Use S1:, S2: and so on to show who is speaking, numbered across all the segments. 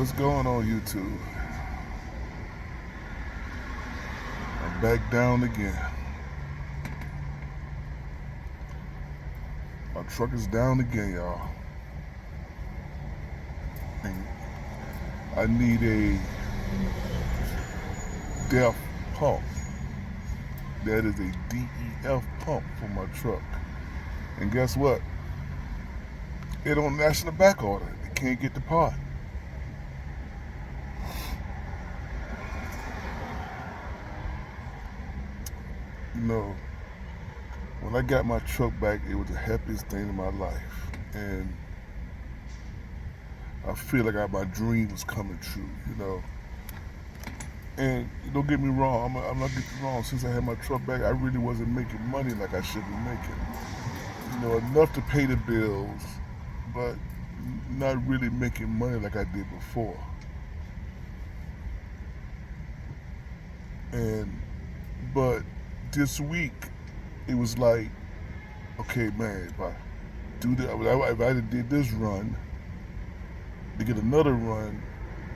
S1: What's going on, YouTube? I'm back down again. My truck is down again, y'all. And I need a DEF pump. That is a DEF pump for my truck. And guess what? It on national back order. They can't get the part. You know, when I got my truck back, it was the happiest thing in my life. And I feel like my dream was coming true, you know. And don't get me wrong, I'm not getting wrong. Since I had my truck back, I really wasn't making money like I should be making. You know, enough to pay the bills, but not really making money like I did before. And but this week, it was like, okay, man, if I do that, if I did this run, to get another run,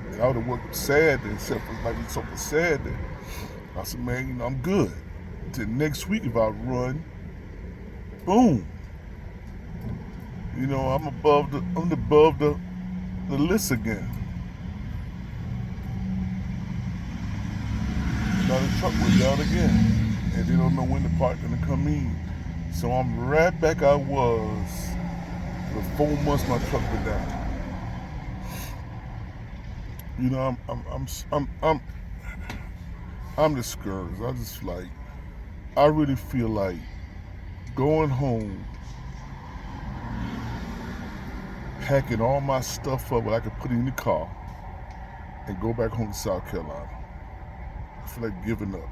S1: and I would have worked Saturday, except for like something Saturday. I said, man, you know, I'm good. Till next week, if I run, boom. You know, I'm above the list again. Now the truck went down again, and they don't know when the part gonna come in. So I'm right back I was for 4 months my truck went down. You know, I'm discouraged. I really feel like going home, packing all my stuff up what I could put in the car, and go back home to South Carolina. I feel like giving up.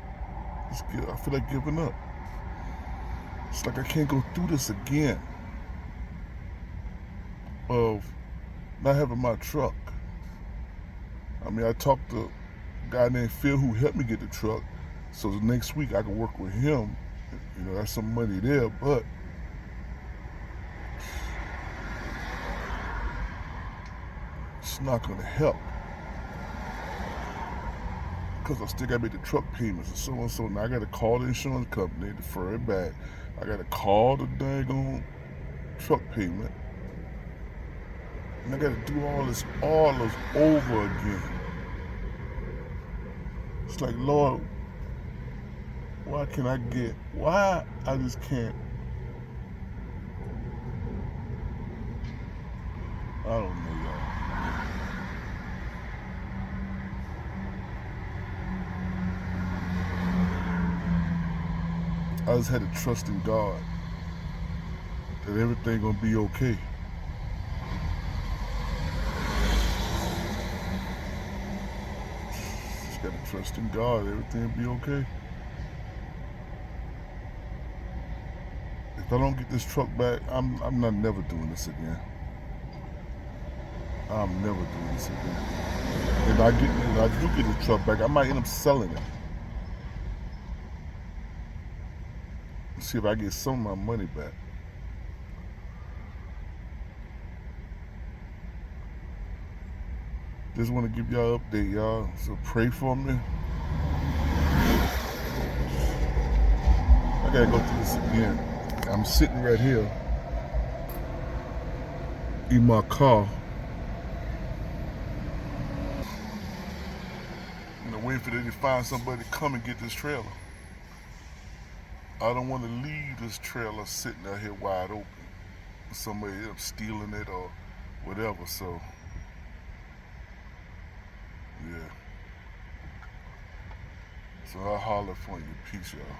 S1: I feel like giving up. It's like I can't go through this again of not having my truck. I mean, I talked to a guy named Phil who helped me get the truck. So next week I can work with him. You know, that's some money there, but it's not going to help. Because I still got to make the truck payments and so on and so. Now I got to call the insurance company, defer it back. I got to call the daggone truck payment. And I got to do all this over again. It's like, Lord, why I just can't, I don't know, y'all. I just had to trust in God that everything gonna be okay. Just gotta trust in God, everything will be okay. If I don't get this truck back, I'm not never doing this again. I'm never doing this again. If I do get the truck back, I might end up selling it. See if I get some of my money back. Just want to give y'all an update, y'all. So pray for me. I gotta go through this again. I'm sitting right here in my car, you know, waiting for them to find somebody to come and get this trailer. I don't want to leave this trailer sitting out here wide open. Somebody ends up stealing it or whatever. So, yeah. So I'll holler for you. Peace, y'all.